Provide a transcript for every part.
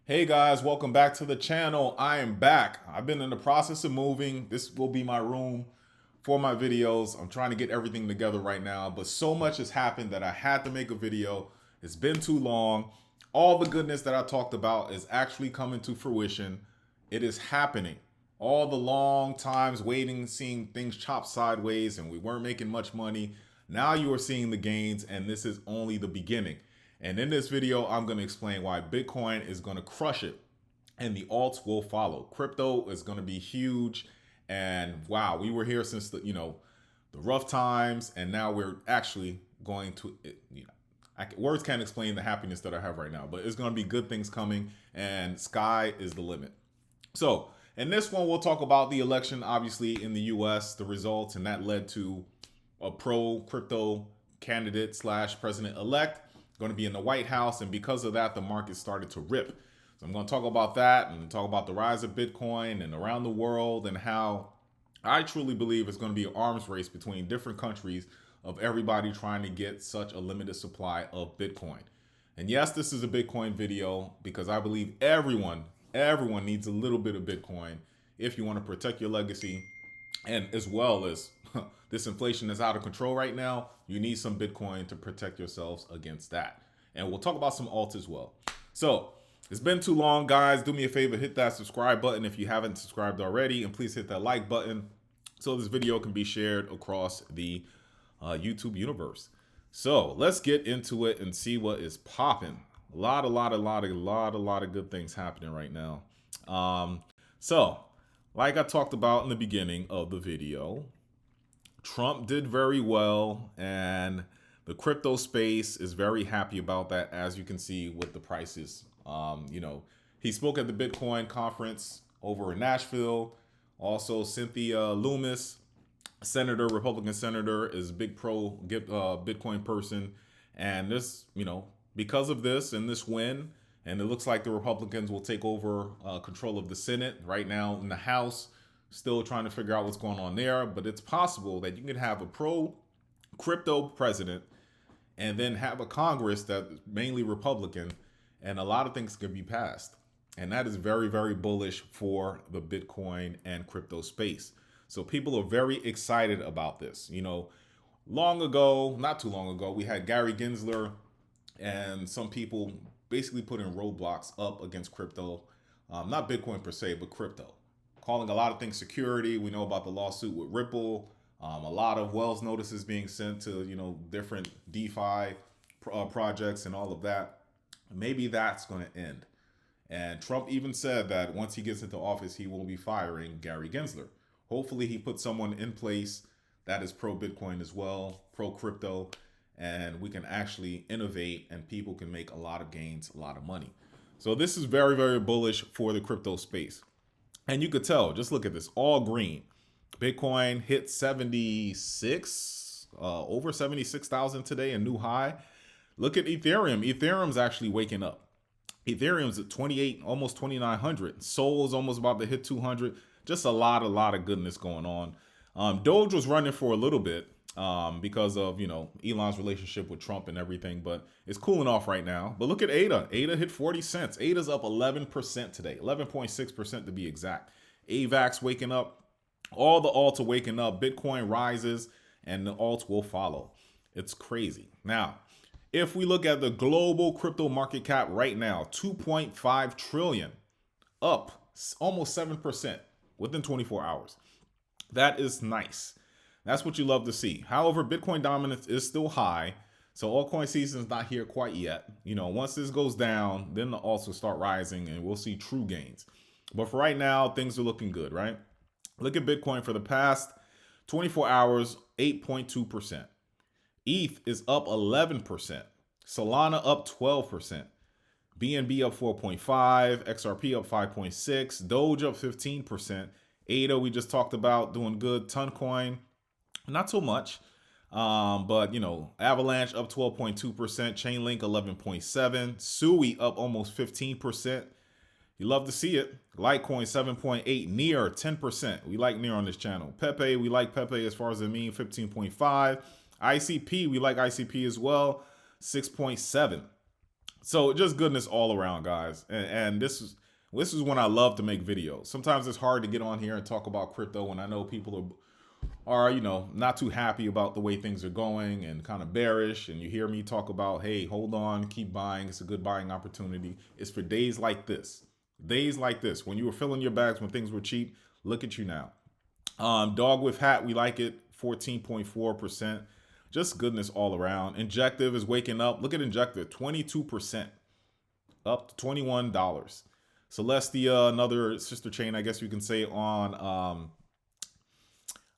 Hey guys, welcome back to the channel. I am back. I've been in the process of moving. This will be my room for my videos. I'm trying to get everything together right now, but so much has happened that I had to make a video. It's been too long. All the goodness that I talked about is actually coming to fruition. It is happening. All the long times waiting, seeing things chop sideways, and we weren't making much money. Now you are seeing the gains, and this is only the beginning. And in this video, I'm going to explain why Bitcoin is going to crush it and the alts will follow. Crypto is going to be huge. And wow, we were here since the rough times, and now we're actually going to, words can't explain the happiness that I have right now, but it's going to be good things coming, and sky is the limit. So in this one, we'll talk about the election, obviously in the US, the results, and that led to a pro crypto candidate slash president elect going to be in the White House. And because of that, the market started to rip. So I'm going to talk about that and talk about the rise of Bitcoin and around the world, and how I truly believe it's going to be an arms race between different countries of everybody trying to get such a limited supply of Bitcoin. And yes, this is a Bitcoin video because I believe everyone needs a little bit of Bitcoin if you want to protect your legacy, and as well as this inflation is out of control right now, you need some Bitcoin to protect yourselves against that. And we'll talk about some alts as well. So it's been too long, guys. Do me a favor, hit that subscribe button if you haven't subscribed already, and please hit that like button so this video can be shared across the YouTube universe. So let's get into it and see what is popping. A lot of good things happening right now. So like I talked about in the beginning of the video, Trump did very well, and the crypto space is very happy about that, as you can see with the prices. He spoke at the Bitcoin conference over in Nashville. Also, Cynthia Loomis, senator, Republican senator, is a big pro Bitcoin person. And this, because of this and this win, and it looks like the Republicans will take over control of the Senate right now in the House. Still trying to figure out what's going on there, but it's possible that you can have a pro crypto president and then have a Congress that's mainly Republican, and a lot of things could be passed. And that is very, very bullish for the Bitcoin and crypto space. So people are very excited about this. Long ago, not too long ago, we had Gary Gensler and some people basically putting roadblocks up against crypto. Not Bitcoin per se, but crypto. Calling a lot of things security. We know about the lawsuit with Ripple. A lot of Wells notices being sent to different DeFi projects and all of that. Maybe that's going to end. And Trump even said that once he gets into office, he will be firing Gary Gensler. Hopefully he puts someone in place that is pro Bitcoin as well, pro crypto, and we can actually innovate and people can make a lot of gains, a lot of money. So this is very, very bullish for the crypto space. And you could tell, just look at this, all green. Bitcoin hit 76, over 76,000 today, a new high. Look at Ethereum. Ethereum's actually waking up. Ethereum's at 28, almost 2,900. Sol's almost about to hit 200. Just a lot of goodness going on. Doge was running for a little bit because of, Elon's relationship with Trump and everything, but it's cooling off right now. But look at ADA. ADA hit 40 cents. ADA's up 11% today, 11.6% to be exact. AVAX waking up. All the alts are waking up. Bitcoin rises and the alts will follow. It's crazy. Now, if we look at the global crypto market cap right now, 2.5 trillion, up almost 7% within 24 hours. That is nice. That's what you love to see. However, Bitcoin dominance is still high. So altcoin season is not here quite yet. Once this goes down, then the alts will start rising and we'll see true gains. But for right now, things are looking good, right? Look at Bitcoin for the past 24 hours, 8.2%. ETH is up 11%. Solana up 12%. BNB up 4.5%. XRP up 5.6%. Doge up 15%. ADA, we just talked about, doing good. Toncoin, not so much. But Avalanche up 12.2%. Chainlink 11.7%. Sui up almost 15%. You love to see it. Litecoin 7.8%. Near 10%. We like Near on this channel. Pepe, we like Pepe as far as the mean, 15.5%. ICP, we like ICP as well, 6.7%. So just goodness all around, guys. And this is when I love to make videos. Sometimes it's hard to get on here and talk about crypto when I know people are not too happy about the way things are going and kind of bearish, and you hear me talk about, hey, hold on, keep buying, it's a good buying opportunity. It's for days like this. Days like this, when you were filling your bags when things were cheap. Look at you now. Dog with hat, we like it, 14.4%. Just goodness all around. Injective is waking up. Look at Injective, 22%, up to $21. Celestia, another sister chain, I guess you can say, on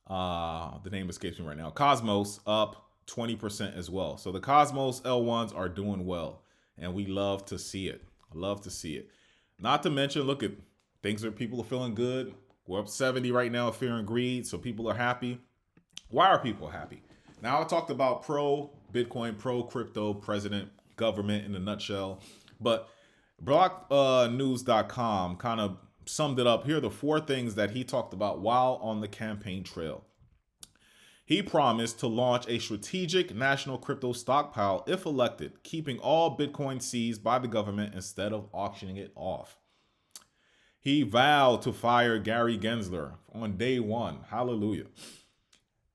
the name escapes me right now. Cosmos up 20% as well. So the Cosmos L1s are doing well, and we love to see it. I love to see it. Not to mention, look at things that people are feeling good. We're up 70 right now, fear and greed. So people are happy. Why are people happy? Now I talked about pro Bitcoin, pro crypto, president, government in a nutshell, but blocknews.com kind of summed it up. Here are the 4 things that he talked about while on the campaign trail. He promised to launch a strategic national crypto stockpile if elected, keeping all Bitcoin seized by the government instead of auctioning it off. He vowed to fire Gary Gensler on day 1. Hallelujah.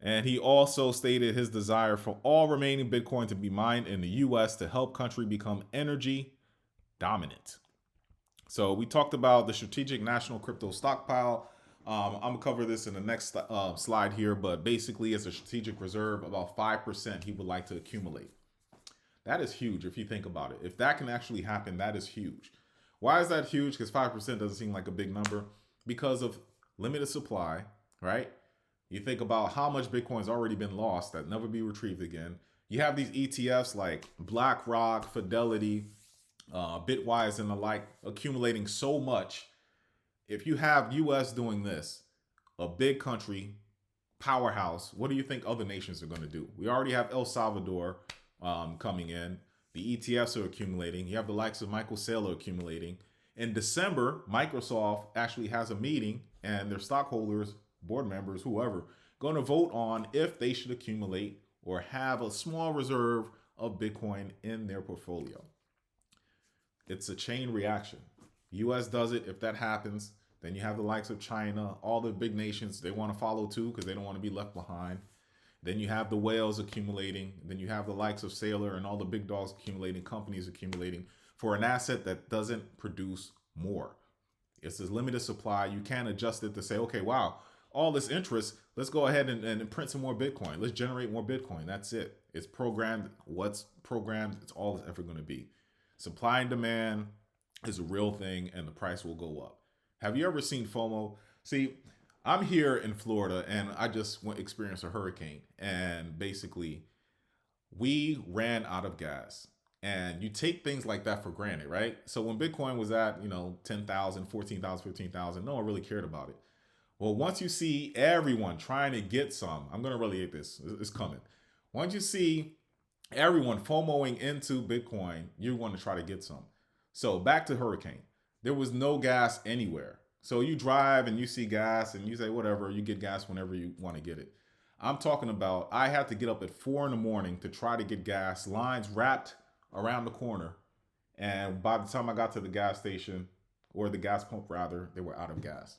And he also stated his desire for all remaining Bitcoin to be mined in the US to help country become energy dominant. So we talked about the strategic national crypto stockpile. I'm going to cover this in the next slide here, but basically it's a strategic reserve, about 5% he would like to accumulate. That is huge if you think about it. If that can actually happen, that is huge. Why is that huge? Because 5% doesn't seem like a big number. Because of limited supply, right? You think about how much Bitcoin's already been lost that never be retrieved again. You have these ETFs like BlackRock, Fidelity, Bitwise, and the like accumulating so much. If you have US doing this, a big country, powerhouse, what do you think other nations are going to do? We already have El Salvador coming in. The ETFs are accumulating. You have the likes of Michael Saylor accumulating. In December, Microsoft actually has a meeting, and their stockholders, board members, whoever, going to vote on if they should accumulate or have a small reserve of Bitcoin in their portfolio. It's a chain reaction. US does it. If that happens, then you have the likes of China, all the big nations, they want to follow too because they don't want to be left behind. Then you have the whales accumulating. Then you have the likes of Saylor and all the big dogs accumulating, companies accumulating for an asset that doesn't produce more. It's this limited supply. You can't adjust it to say, okay, wow, all this interest, let's go ahead and print some more Bitcoin. Let's generate more Bitcoin. That's it. It's programmed. What's programmed, it's all it's ever going to be. Supply and demand is a real thing, and the price will go up. Have you ever seen FOMO? See, I'm here in Florida, and I just experienced a hurricane, and basically we ran out of gas. And you take things like that for granted, right? So when Bitcoin was at, 10,000, 14,000, 15,000, no one really cared about it. Well, once you see everyone trying to get some, I'm going to relate this. It's coming. Once you see everyone FOMOing into Bitcoin, you want to try to get some. So back to hurricane. There was no gas anywhere. So you drive and you see gas and you say, whatever, you get gas whenever you want to get it. I'm talking about, I had to get up at 4 a.m. to try to get gas, lines wrapped around the corner. And by the time I got to the gas station, or the gas pump rather, they were out of gas.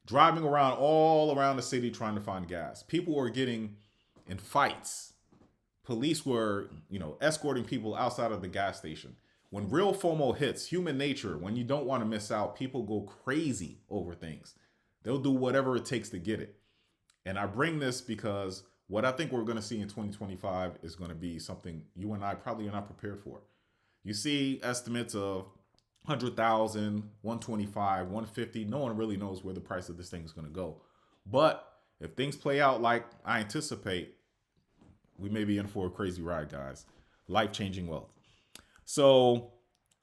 Driving around all around the city trying to find gas. People were getting in fights. Police were, escorting people outside of the gas station. When real FOMO hits, human nature, when you don't want to miss out, people go crazy over things. They'll do whatever it takes to get it. And I bring this because what I think we're going to see in 2025 is going to be something you and I probably are not prepared for. You see estimates of 100,000, 125, 150. No one really knows where the price of this thing is going to go. But if things play out like I anticipate, we may be in for a crazy ride, guys. Life-changing wealth. So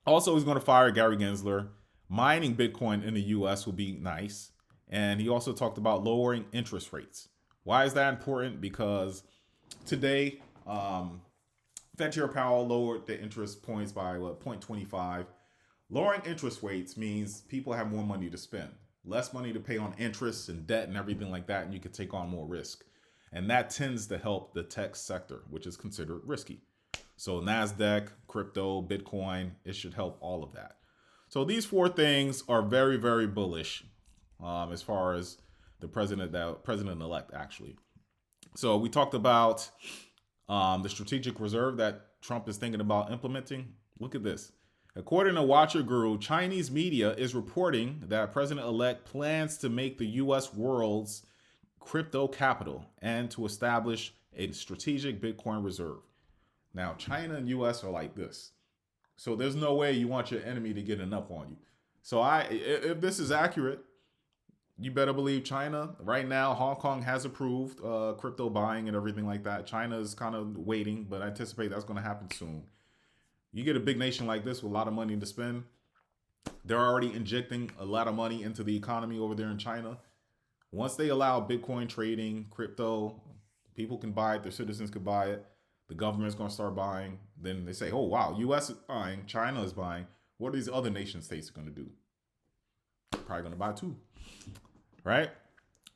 also he's going to fire Gary Gensler. Mining Bitcoin in the US will be nice. And he also talked about lowering interest rates. Why is that important? Because today, Fed Chair Powell lowered the interest points by 0.25. Lowering interest rates means people have more money to spend, less money to pay on interest and debt and everything like that, and you can take on more risk. And that tends to help the tech sector, which is considered risky. So NASDAQ, crypto, Bitcoin, it should help all of that. So these four things are very, very bullish as far as the president-elect actually. So we talked about the strategic reserve that Trump is thinking about implementing. Look at this. According to Watcher Guru, Chinese media is reporting that President-elect plans to make the U.S. world's crypto capital and to establish a strategic Bitcoin reserve. Now, China and U.S. are like this. So there's no way you want your enemy to get enough on you. So if this is accurate, you better believe China. Right now, Hong Kong has approved crypto buying and everything like that. China is kind of waiting, but I anticipate that's going to happen soon. You get a big nation like this with a lot of money to spend. They're already injecting a lot of money into the economy over there in China. Once they allow Bitcoin trading, crypto, people can buy it, their citizens can buy it. The government's going to start buying. Then they say, oh, wow, U.S. is buying, China is buying. What are these other nation states going to do? Probably going to buy too, right?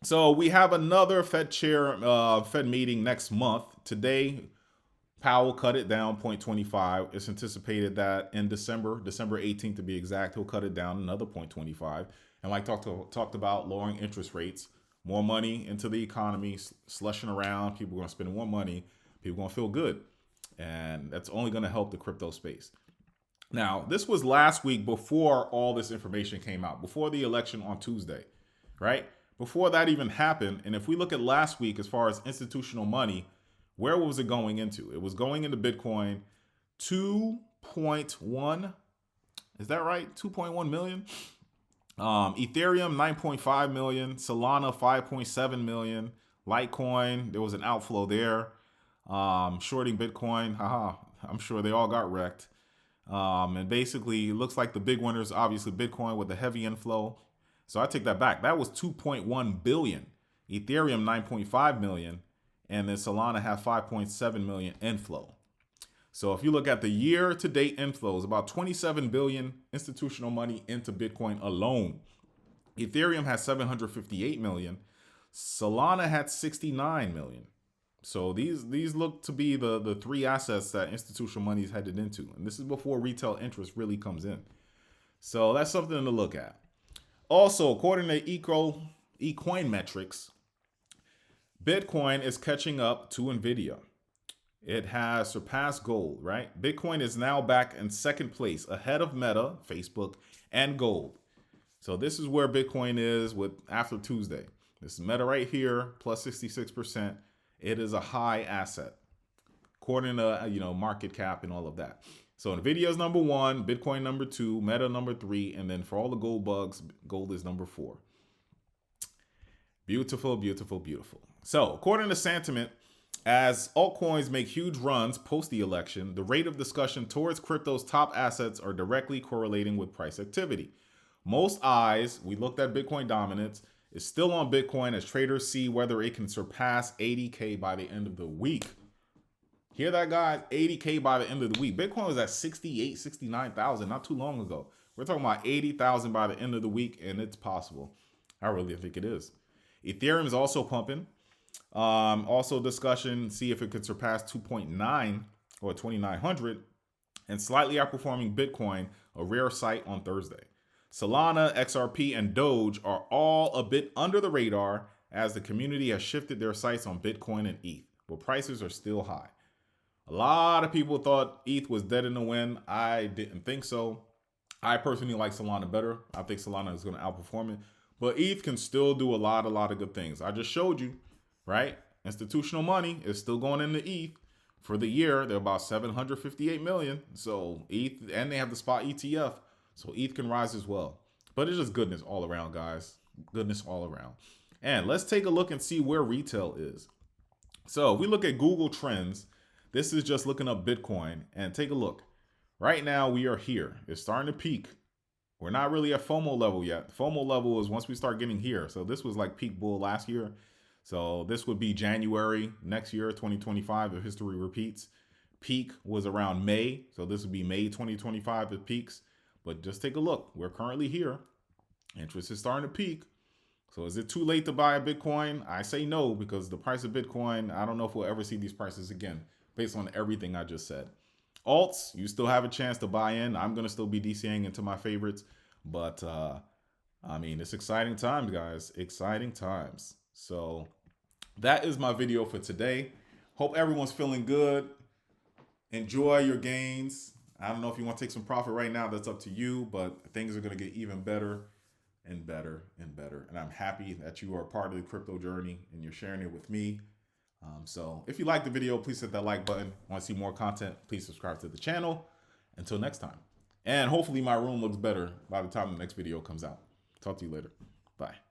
So we have another Fed meeting next month. Today, Powell cut it down 0.25. It's anticipated that in December 18th to be exact, he'll cut it down another 0.25. And like talked about lowering interest rates, more money into the economy, slushing around. People are going to spend more money. People are going to feel good. And that's only going to help the crypto space. Now, this was last week before all this information came out, before the election on Tuesday, right? Before that even happened. And if we look at last week, as far as institutional money, where was it going into? It was going into Bitcoin, 2.1. Is that right? 2.1 million. Ethereum, 9.5 million. Solana, 5.7 million. Litecoin, there was an outflow there. Shorting Bitcoin, haha, I'm sure they all got wrecked. And basically, it looks like the big winners, obviously Bitcoin with the heavy inflow. So I take that back. That was 2.1 billion. Ethereum, 9.5 million. And then Solana had 5.7 million inflow. So if you look at the year-to-date inflows, about 27 billion institutional money into Bitcoin alone. Ethereum had 758 million. Solana had 69 million. So these look to be the three assets that institutional money is headed into. And this is before retail interest really comes in. So that's something to look at. Also, according to Ecoin metrics, Bitcoin is catching up to NVIDIA. It has surpassed gold, right? Bitcoin is now back in second place, ahead of Meta, Facebook, and gold. So this is where Bitcoin is after Tuesday. This is Meta right here, plus 66%. It is a high asset, according to market cap and all of that. So NVIDIA is number one, Bitcoin number two, Meta number three, and then for all the gold bugs, gold is number four. Beautiful, beautiful, beautiful. So according to Sentiment, as altcoins make huge runs post the election, the rate of discussion towards crypto's top assets are directly correlating with price activity. Most eyes, we looked at Bitcoin dominance, is still on Bitcoin as traders see whether it can surpass 80K by the end of the week. Hear that, guys? 80K by the end of the week. Bitcoin was at 68, 69,000 not too long ago. We're talking about 80,000 by the end of the week, and it's possible. I really think it is. Ethereum is also pumping. Also discussion, see if it could surpass 2.9 or 2,900 and slightly outperforming Bitcoin, a rare sight on Thursday. Solana, XRP, and Doge are all a bit under the radar as the community has shifted their sights on Bitcoin and ETH, but prices are still high. A lot of people thought ETH was dead in the wind. I didn't think so. I personally like Solana better. I think Solana is going to outperform it, but ETH can still do a lot of good things. I just showed you, right? Institutional money is still going into ETH. For the year, they're about 758 million. So ETH, and they have the spot ETF. So ETH can rise as well. But it's just goodness all around, guys. Goodness all around. And let's take a look and see where retail is. So if we look at Google Trends, this is just looking up Bitcoin, and take a look. Right now we are here. It's starting to peak. We're not really at FOMO level yet. FOMO level is once we start getting here. So this was like peak bull last year. So this would be January next year, 2025, if history repeats. Peak was around May. So this would be May 2025 at peaks. But just take a look. We're currently here. Interest is starting to peak. So is it too late to buy a Bitcoin? I say no, because the price of Bitcoin, I don't know if we'll ever see these prices again based on everything I just said. Alts, you still have a chance to buy in. I'm going to still be DCAing into my favorites. But, I mean, it's exciting times, guys. Exciting times. So that is my video for today. Hope everyone's feeling good. Enjoy your gains. I don't know if you want to take some profit right now. That's up to you. But things are going to get even better and better and better. And I'm happy that you are part of the crypto journey and you're sharing it with me. So if you like the video, please hit that like button. Want to see more content, please subscribe to the channel. Until next time. And hopefully my room looks better by the time the next video comes out. Talk to you later. Bye.